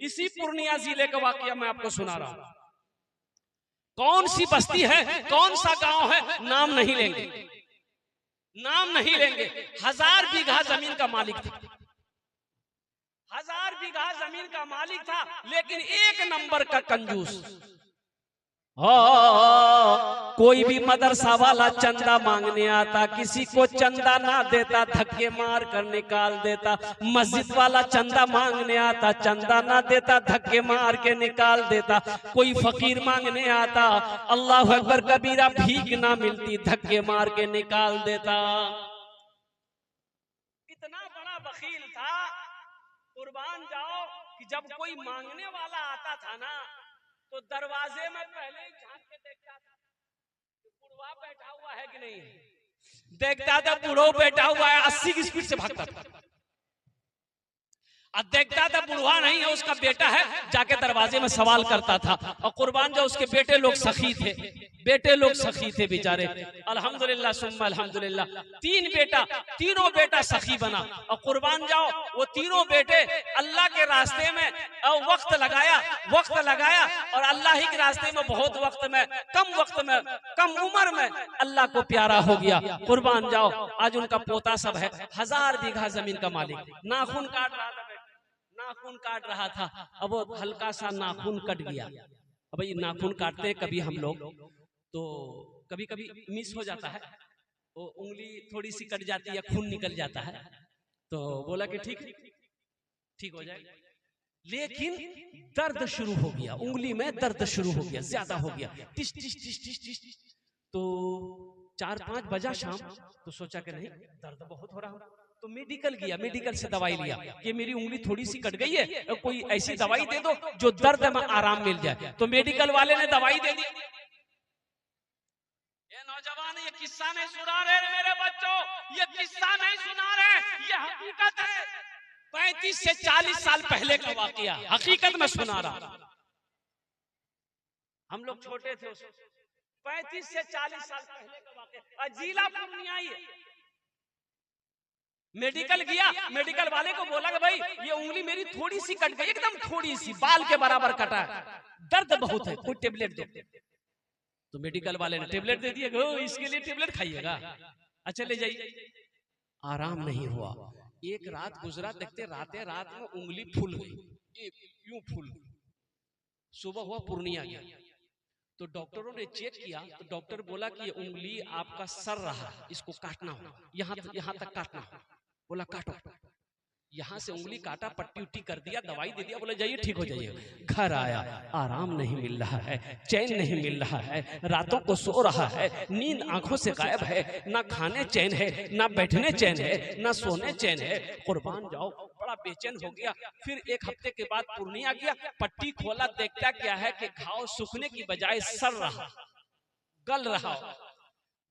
इसी पूर्णिया जिले का वाकया मैं आपको सुना रहा हूं। कौन सी बस्ती है, कौन सा गांव है, नाम नहीं लेंगे, नाम नहीं लेंगे। 1000 बीघा जमीन का मालिक था, 1000 बीघा जमीन का मालिक था, लेकिन एक नंबर का कंजूस। कोई भी मदरसा वाला चंदा मांगने आता, किसी को चंदा ना देता, धक्के मार कर निकाल देता। मस्जिद वाला चंदा मांगने आता, चंदा ना देता, धक्के मार के निकाल देता। कोई फकीर मांगने आता, अल्लाह अकबर कबीरा, भीख ना मिलती, धक्के मार के निकाल देता। इतना बड़ा बखील था, कुर्बान जाओ, कि जब कोई मांगने वाला आता था ना, तो दरवाजे में पहले ही झांक के देखता था कि बुढ़वा बैठा हुआ है कि नहीं है। देखता था बुढ़ो बैठा हुआ है, 80 की स्पीड से भागता था। अब देखता था बुढ़वा नहीं है, उसका बेटा है, जाके दरवाजे में सवाल करता था। और कुर्बान जो उसके बेटे लोग सखी थे, बेटे लोग सखी थे बेचारे। अल्हम्दुलिल्लाह सुम्मा अल्हम्दुलिल्लाह, 3 बेटा, तीनों बेटा सखी बना। और कुर्बान जाओ, वो तीनों बेटे अल्लाह के रास्ते में वक्त लगाया और अल्लाह ही के रास्ते में बहुत वक्त में, कम उम्र में अल्लाह को प्यारा हो गया। कुर्बान जाओ, आज उनका पोता सब है, 1000 बीघा जमीन का मालिक। नाखून काट रहा था, नाखून काट रहा था, अब वो हल्का सा नाखून कट गया। अब ये नाखून काटते हैं कभी हम लोग, तो कभी कभी मिस हो जाता है, वो उंगली थोड़ी सी कट जाती है, खून निकल जाता है। तो बोला कि ठीक हो जाए, लेकिन दर्द शुरू हो गया, उंगली में दर्द शुरू हो गया, ज्यादा हो गया, टिश टिश टिश टिश टिश। तो 4-5 बजा शाम, तो सोचा कि नहीं दर्द बहुत हो रहा, तो मेडिकल गया, मेडिकल से दवाई लिया कि मेरी उंगली थोड़ी सी कट गई है, कोई ऐसी दवाई दे दो जो दर्द में आराम मिल जाए। तो मेडिकल वाले ने दवाई दे दी। ये नौजवान ये किस्सा नहीं सुना रहे मेरे बच्चों, ये किस्सा नहीं सुना रहे, ये हकीकत है। 35 से 40 साल पहले का वाकया, हकीकत में सुना रहा। हम लोग छोटे थे, 35 से 40 साल पहले का वाकया, जिला पूर्णिया है। मेडिकल गया, मेडिकल वाले को बोला कि भाई ये उंगली मेरी थोड़ी सी कट गई, एकदम थोड़ी सी, बाल के बराबर कटा है, दर्द बहुत है, कोई टेबलेट दो। तो मेडिकल वाले ने टेबलेट दे दिया, इसके लिए टेबलेट खाइएगा, अच्छा ले जाइए। आराम नहीं हुआ, एक रात गुजरा, देखते रात में उंगली फूल गई, यूं फूल। सुबह हुआ, पूर्णिया गया, तो डॉक्टरों ने चेक किया, तो डॉक्टर बोला कि ये उंगली आपका सर रहा, इसको काटना हो, यहाँ तक काटना हो। बोला काटो, यहां से उंगली काटा, पट्टी उट्टी कर दिया, दवाई दे दिया, बोले जाइए ठीक हो जाइए। घर आया, आराम नहीं मिल रहा है, चैन नहीं मिल रहा है, रातों को सो रहा है, नींद आंखों से गायब है, ना खाने चैन है, ना बैठने चैन है, ना सोने चैन है। कुर्बान जाओ, बड़ा बेचैन हो गया। फिर 1 हफ्ते के बाद पूर्णिया गया, पट्टी खोला, देखता क्या है कि घाव सूखने की बजाय सर रहा, गल रहा।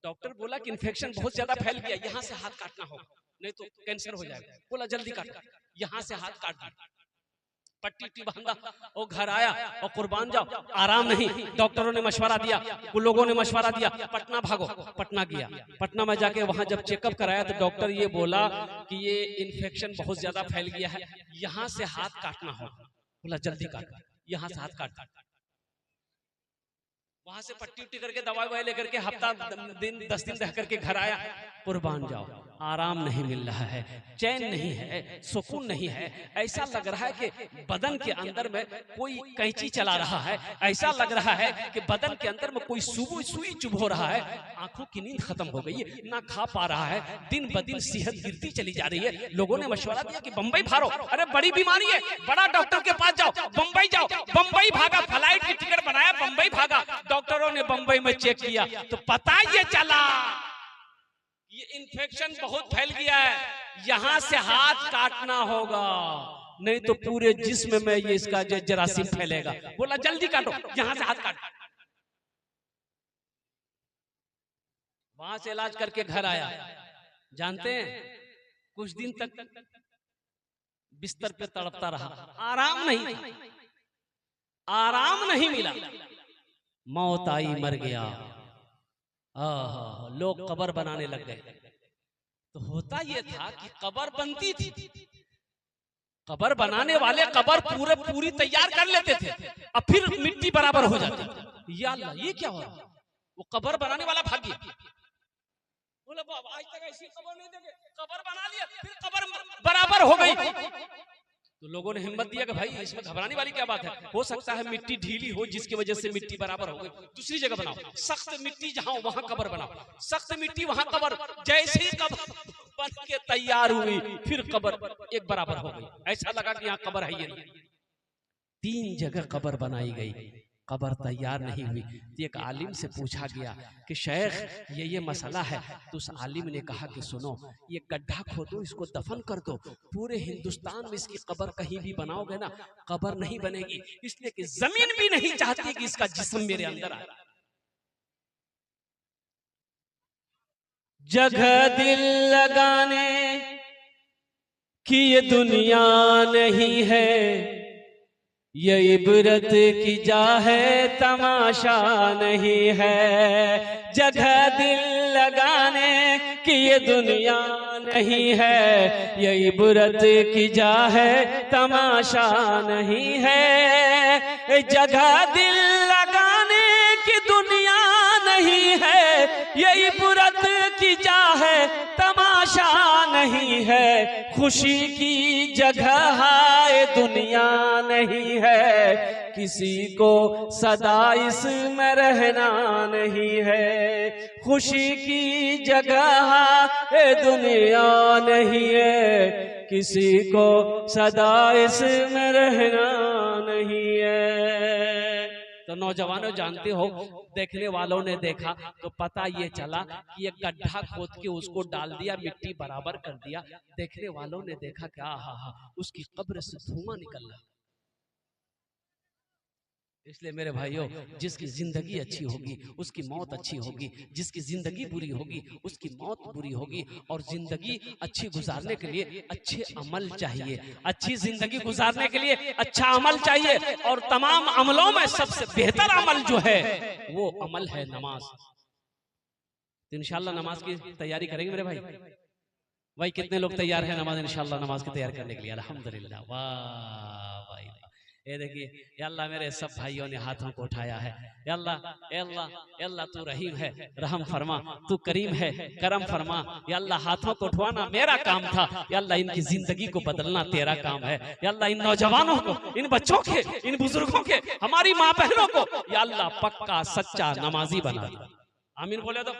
डॉक्टर बोला कि इन्फेक्शन बहुत ज्यादा फैल गया, यहाँ से हाथ काटना होगा, नहीं तो कैंसर हो जाएगा। बोला जल्दी काट, यहाँ से हाथ काट दिया, पट्टी बांधा, और घर आया। और कुर्बान जाओ, आराम नहीं, डॉक्टरों ने मशवरा दिया, कुछ लोगों ने मशवरा दिया, पटना भागो। पटना गया, पटना में जाके वहां जब चेकअप कराया, तो डॉक्टर ये बोला कि ये इन्फेक्शन बहुत ज्यादा फैल गया है, यहाँ से हाथ काटना होगा। बोला जल्दी काट, यहाँ से हाथ काट। वहां से पट्टी उट्टी करके दवाई ववाई लेकर के 10 दिन रह करके घर आया। कुर्बान जाओ, आराम नहीं मिल रहा है, चैन नहीं है, सुकून नहीं है। ऐसा लग रहा है कि बदन के अंदर में कोई कैंची चला रहा है, ऐसा लग रहा है कि बदन के अंदर में कोई सुई चुभ हो रहा है। आंखों की नींद खत्म हो गई है, ना खा पा रहा है, दिन ब दिन सेहत गिरती चली जा रही है। लोगों ने मशवरा दिया कि बंबई भागो, अरे बड़ी बीमारी है, बड़ा डॉक्टर के पास जाओ, बंबई जाओ। बंबई भागा, फ्लाइट की टिकट बनाया, बंबई भागा। डॉक्टरों ने बंबई में चेक किया तो पता ये चला ये इन्फेक्शन बहुत फैल गया है, यहां से हाथ काटना होगा, नहीं तो पूरे जिस्म में ये इसका जरासीम फैलेगा। बोला जल्दी काटो, यहां से हाथ काटो। वहां से इलाज करके घर आया। जानते हैं कुछ दिन तक बिस्तर पे तड़पता रहा, आराम नहीं मिला। मौत आई, मर गया। लोग कब्र बनाने लग गए। तो होता यह था कि कब्र बनती थी, कबर बनाने वाले कबर पूरी तैयार कर लेते थे, अब फिर मिट्टी बराबर हो जाती। या अल्लाह, ये क्या हो रहा? वो कबर बनाने वाला भाग गया, बोला आज तक ऐसी कबर नहीं देखे, कबर बना लिया, फिर कबर बराबर हो गई। तो लोगों ने हिम्मत दिया कि भाई इसमें घबराने वाली क्या बात है, हो सकता है मिट्टी ढीली हो जिसकी वजह से मिट्टी बराबर हो गई, दूसरी जगह बनाओ, सख्त मिट्टी जहां वहां कबर बनाओ, सख्त मिट्टी वहां कबर। जैसे ही कबर बन के तैयार हुई, फिर कबर एक बराबर हो गई, ऐसा लगा कि यहाँ कबर है ही नहीं। 3 जगह कबर बनाई गई, कबर तैयार नहीं हुई। तो एक आलिम से पूछा गया कि शेख ये मसला है। तो उस आलिम ने कहा कि सुनो, ये गड्ढा खोदो, इसको दफन कर दो, पूरे हिंदुस्तान में इसकी कबर कहीं भी बनाओगे ना, कबर नहीं बनेगी, इसलिए कि जमीन भी नहीं चाहती कि इसका जिस्म मेरे अंदर आए। जगह दिल लगाने की ये दुनिया नहीं है, ये इबरत की जा है, तमाशा नहीं है। जगह दिल लगाने की ये दुनिया नहीं है, ये इबरत की जा है, तमाशा नहीं है। जगह दिल लगाने की दुनिया नहीं है, ये इबरत की जा है, तमाशा नहीं है। खुशी की जगह है, दुनिया नहीं है, किसी को सदा इसमें रहना नहीं है। खुशी की जगह है, दुनिया नहीं है, किसी को सदा इसमें रहना नहीं है। तो नौजवानों जानते हो, देखने वालों ने देखा तो पता ये चला कि एक गड्ढा खोद के उसको डाल दिया, मिट्टी बराबर कर दिया। देखने वालों ने देखा क्या, हा उसकी कब्र से धुआं निकल रहा। इसलिए मेरे भाइयों, जिसकी जिंदगी अच्छी होगी उसकी मौत अच्छी होगी, जिसकी जिंदगी बुरी होगी उसकी मौत बुरी होगी। और जिंदगी अच्छी गुजारने के लिए अच्छे अमल चाहिए, अच्छी जिंदगी गुजारने के लिए अच्छा अमल चाहिए। और तमाम अमलों में सबसे बेहतर अमल जो है वो अमल है नमाज। तो इंशाल्लाह नमाज की तैयारी करेंगे मेरे भाई। भाई कितने लोग तैयार हैं नमाज, इंशाल्लाह नमाज की तैयारी करने के लिए? अल्हम्दुलिल्लाह, वाह भाई। ये देखिए, या अल्लाह मेरे सब भाइयों ने हाथों को उठाया है। या अल्लाह तू रहीम है, रहम फरमा, तू करीम है, करम फरमा। या अल्लाह हाथों को उठवाना मेरा काम था, या अल्लाह इनकी जिंदगी को बदलना तेरा काम है। या अल्लाह इन नौजवानों को, इन बच्चों के, इन बुजुर्गों के, हमारी माँ बहनों को या अल्लाह पक्का सच्चा नमाजी बना दो। आमीन बोले तो।